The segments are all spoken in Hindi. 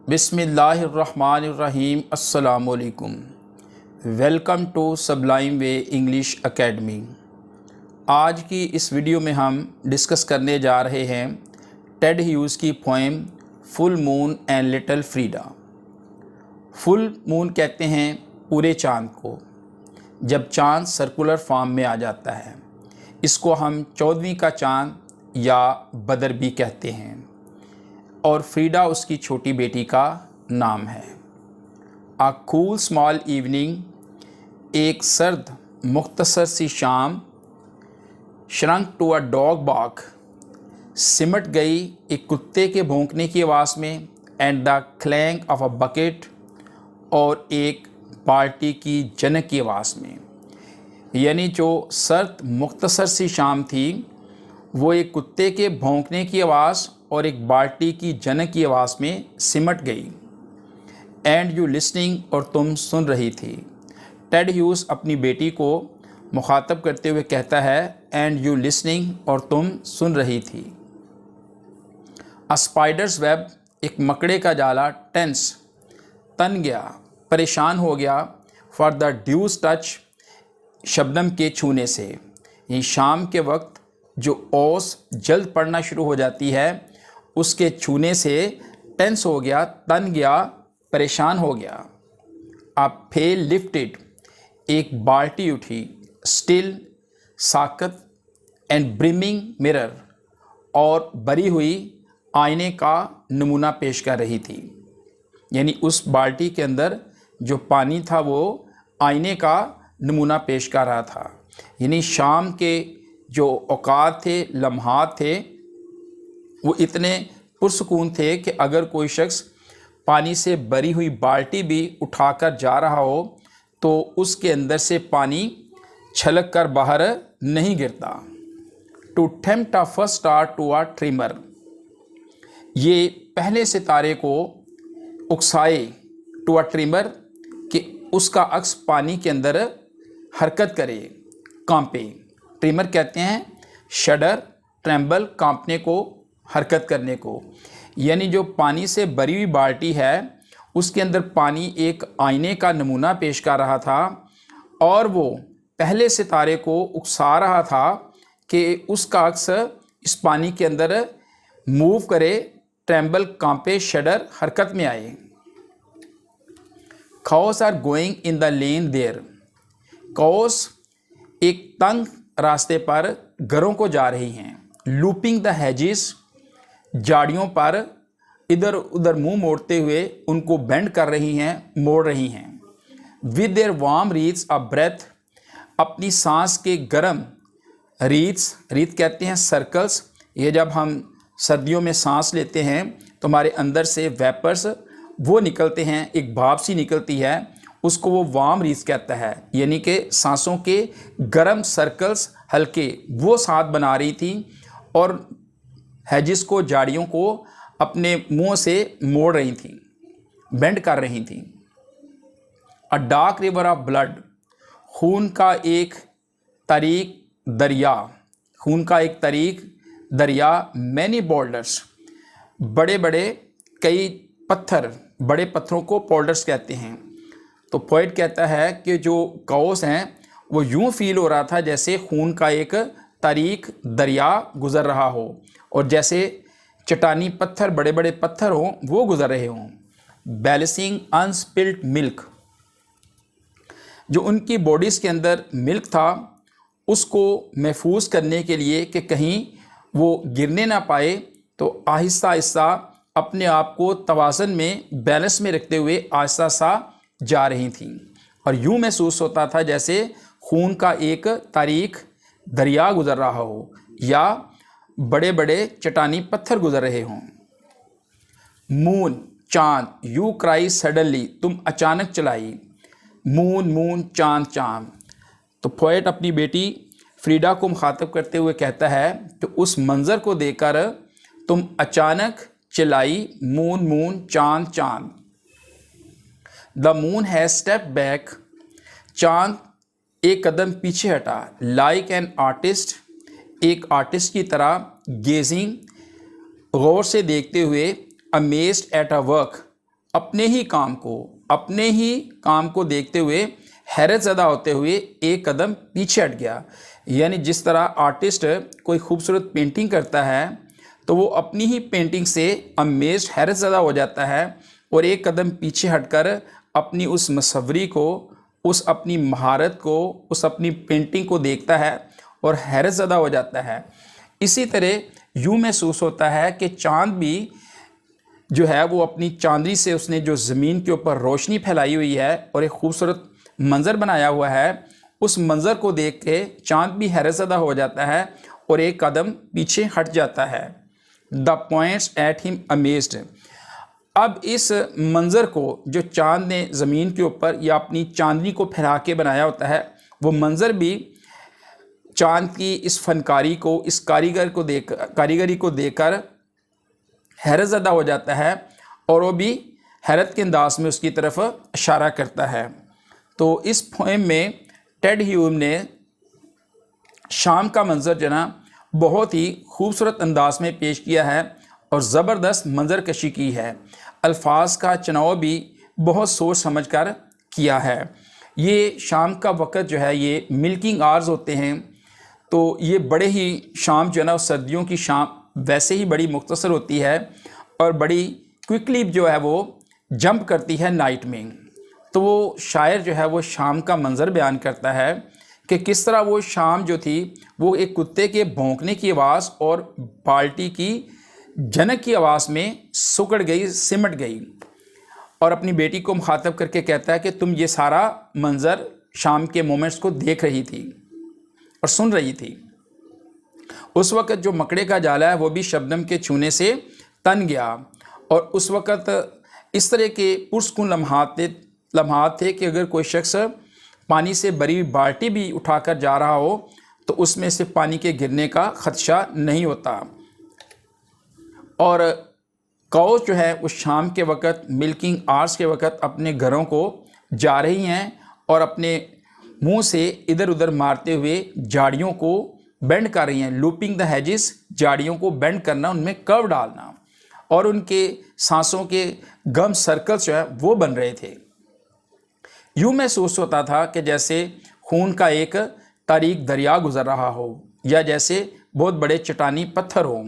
बिस्मिल्लाहिर्रहमानिर्रहीम। अस्सलामुअलैकुम। Welcome to sublime way English academy. आज की इस वीडियो में हम डिस्कस करने जा रहे हैं टेड ह्यूज़ की poem full moon and little Frieda. Full moon कहते हैं पूरे चाँद को, जब चाँद सर्कुलर फॉर्म में आ जाता है। इसको हम 14वीं का चाँद या बदर भी कहते हैं, और फ्रीडा उसकी छोटी बेटी का नाम है। आ कूल स्मॉल इवनिंग, एक सर्द मुख्तसर सी शाम, shrunk to a dog bark, सिमट गई एक कुत्ते के भौंकने की आवाज़ में, and the clank of a bucket, और एक बाल्टी की जनक की आवाज़ में। यानी जो सर्द मुख्तसर सी शाम थी वो एक कुत्ते के भौंकने की आवाज़ और एक बाल्टी की जनक की आवाज़ में सिमट गई। एंड यू लिसनिंग, और तुम सुन रही थी। टेड ह्यूज़ अपनी बेटी को मुखातब करते हुए कहता है एंड यू लिसनिंग, और तुम सुन रही थी। अ स्पाइडर्स वेब, एक मकड़े का जाला, टेंस, तन गया, परेशान हो गया, फॉर द ड्यूज टच, शबनम के छूने से। ये शाम के वक्त जो ओस जल्द पड़ना शुरू हो जाती है उसके छूने से टेंस हो गया, तन गया, परेशान हो गया। अ पेल लिफ्टेड, एक बाल्टी उठी, स्टिल, साकत, एंड ब्रिमिंग मिरर, और भरी हुई आईने का नमूना पेश कर रही थी। यानी उस बाल्टी के अंदर जो पानी था वो आईने का नमूना पेश कर रहा था। यानी शाम के जो औकात थे, लम्हात थे, वो इतने पुरसकून थे कि अगर कोई शख्स पानी से भरी हुई बाल्टी भी उठाकर जा रहा हो तो उसके अंदर से पानी छलक कर बाहर नहीं गिरता। To tempt a first star to a tremor, ये पहले सितारे को उकसाए, टू अ ट्रिमर, कि उसका अक्स पानी के अंदर हरकत करे, कांपे। ट्रिमर कहते हैं शडर, ट्रेम्बल, कांपने को, हरकत करने को। यानी जो पानी से भरी हुई बाल्टी है उसके अंदर पानी एक आईने का नमूना पेश कर रहा था, और वो पहले सितारे को उकसा रहा था कि उसका अक्स इस पानी के अंदर मूव करे, ट्रेम्बल, कांपे, शडर, हरकत में आए। Cows are going in the lane there, cows एक तंग रास्ते पर घरों को जा रही हैं। लूपिंग द हेजिस, झाड़ियों पर इधर उधर मुंह मोड़ते हुए उनको बेंड कर रही हैं, मोड़ रही हैं। With their warm wreaths a breath, अपनी सांस के गर्म रीथ्स, रीथ कहते हैं सर्कल्स। ये जब हम सर्दियों में सांस लेते हैं तो हमारे अंदर से वेपर्स वो निकलते हैं, एक भाप सी निकलती है, उसको वो वार्म रीथ कहता है। यानी कि सांसों के गर्म सर्कल्स हल्के वो साथ बना रही थी और हेजिस को, झाड़ियों को अपने मुंह से मोड़ रही थी, बेंड कर रही थी। अ डार्क रिवर ऑफ ब्लड, खून का एक तारीक दरिया, खून का एक तारीक दरिया। मैनी बोल्डर्स, बड़े बड़े कई पत्थर, बड़े पत्थरों को पोल्डर्स कहते हैं। तो पोइट कहता है कि जो कॉस हैं वो यूं फील हो रहा था जैसे खून का एक तारीक दरिया गुज़र रहा हो, और जैसे चट्टानी पत्थर, बड़े बड़े पत्थर हों, वो गुज़र रहे हों। बैलेंसिंग अनस्पिल्ड मिल्क, जो उनकी बॉडीज़ के अंदर मिल्क था उसको महफूज करने के लिए कि कहीं वो गिरने ना पाए, तो आहिस्ता आहिस्ता अपने आप को तवाज़न में, बैलेंस में रखते हुए आहिस्ता सा जा रही थी। और यूं महसूस होता था जैसे खून का एक तारीक दरिया गुज़र रहा हो या बड़े बड़े चट्टानी पत्थर गुज़र रहे हों। मून, चाँद, यू क्राई सडनली, तुम अचानक चलाई। मून मून, चाँद चाँद। तो पोएट अपनी बेटी फ्रीडा को मुखातब करते हुए कहता है कि उस मंज़र को देखकर तुम अचानक चिल्लाई, मून मून, चाँद चाँद। The moon has step back, चाँद एक कदम पीछे हटा। लाइक एन आर्टिस्ट, एक आर्टिस्ट की तरह। गेजिंग, गौर से देखते हुए। अमेज्ड एट अ वर्क, अपने ही काम को देखते हुए हैरत ज़दा होते हुए एक कदम पीछे हट गया। यानी जिस तरह आर्टिस्ट कोई खूबसूरत पेंटिंग करता है तो वो अपनी ही पेंटिंग से अमेज़्ड, हैरत ज़दा हो जाता है और एक कदम पीछे हटकर अपनी उस मसवरी को, उस अपनी महारत को, उस अपनी पेंटिंग को देखता है और हैरत ज़दा हो जाता है। इसी तरह यूँ महसूस होता है कि चाँद भी जो है वो अपनी चांदनी से उसने जो ज़मीन के ऊपर रोशनी फैलाई हुई है और एक खूबसूरत मंज़र बनाया हुआ है, उस मंज़र को देख के चाँद भी हैरत ज़दा हो जाता है और एक कदम पीछे हट जाता है। The points at him amazed. अब इस मंज़र को जो चाँद ने ज़मीन के ऊपर या अपनी चांदनी को फैला के बनाया होता है, वो मंज़र भी चाँद की इस फनकारी को, इस कारीगरी को देखकर हैरत ज़दा हो जाता है और वो भी हैरत के अंदाज में उसकी तरफ इशारा करता है। तो इस पोएम में टेड ह्यूम ने शाम का मंज़र जो ना बहुत ही खूबसूरत अंदाज में पेश किया है और ज़बरदस्त मंज़र कशी की है। अल्फाज का चुनाव भी बहुत सोच समझ कर किया है। ये शाम का वक़्त जो है ये मिल्किंग आवर्स होते हैं, तो ये बड़े ही शाम जो है ना सर्दियों की शाम वैसे ही बड़ी मुख्तसर होती है और बड़ी क्विकली जो है वो जंप करती है नाइट में। तो वो शायर जो है वो शाम का मंज़र बयान करता है कि किस तरह वो शाम जो थी वो एक कुत्ते के भौंकने की आवाज़ और बाल्टी की जनक की आवाज़ में सिकुड़ गई, सिमट गई और अपनी बेटी को मुखातब करके कहता है कि तुम ये सारा मंज़र शाम के मोमेंट्स को देख रही थी और सुन रही थी। उस वक़्त जो मकड़े का जाला है वो भी शबनम के छूने से तन गया और उस वक़्त इस तरह के पुरसकून लम्हात थे कि अगर कोई शख्स पानी से भरी बाल्टी भी उठाकर जा रहा हो तो उसमें से पानी के गिरने का ख़दशा नहीं होता। और काऊ जो है उस शाम के वक़्त, मिल्किंग आवर्स के वक़्त अपने घरों को जा रही हैं और अपने मुंह से इधर उधर मारते हुए झाड़ियों को बेंड कर रही हैं। लूपिंग द हेजिस, झाड़ियों को बेंड करना, उनमें कर्व डालना, और उनके सांसों के गम सर्कल्स जो है वो बन रहे थे। यूँ महसूस होता था कि जैसे खून का एक तारीक दरिया गुजर रहा हो या जैसे बहुत बड़े चट्टानी पत्थर हों,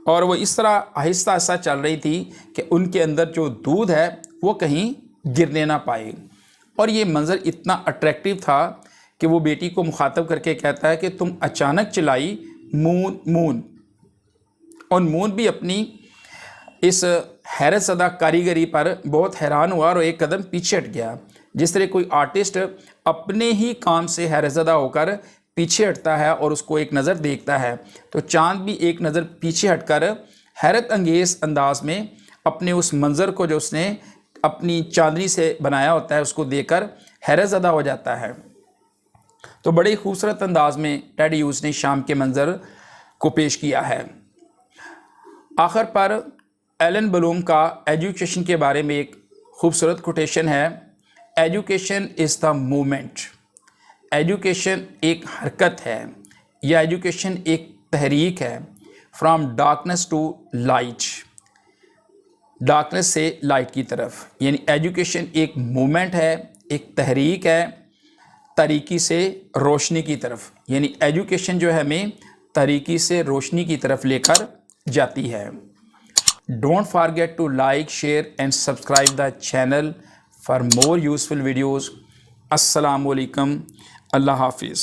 और वो इस तरह आहिस्ता आहिस्ता चल रही थी कि उनके अंदर जो दूध है वो कहीं गिरने ना पाए। और ये मंज़र इतना अट्रैक्टिव था कि वो बेटी को मुखातब करके कहता है कि तुम अचानक चलाई मून। और मून भी अपनी इस हैरत ज़दा कारीगरी पर बहुत हैरान हुआ और एक कदम पीछे हट गया। जिस तरह कोई आर्टिस्ट अपने ही काम से हैरत ज़दा होकर पीछे हटता है और उसको एक नज़र देखता है, तो चाँद भी एक नज़र पीछे हटकर हैरत अंगेज़ अंदाज में अपने उस मंज़र को जो उसने अपनी चांदनी से बनाया होता है उसको देखकर हैरत ज़दा हो जाता है। तो बड़े खूबसूरत अंदाज में टेड ह्यूज ने शाम के मंज़र को पेश किया है। आखिर पर एलन ब्लूम का एजुकेशन के बारे में एक खूबसूरत कोटेशन है, education is the movement. Education एक हरकत है या एजुकेशन एक तहरीक है। From darkness to light, darkness से लाइट की तरफ, यानी एजुकेशन एक मूवमेंट है, एक तहरीक है, तारीकी से रोशनी की तरफ। यानी एजुकेशन जो है हमें तारीकी से रोशनी की तरफ लेकर जाती है। Don't forget to like, share and subscribe the channel for more useful videos. अस्सलाम वालेकुम, अल्लाह हाफिज़।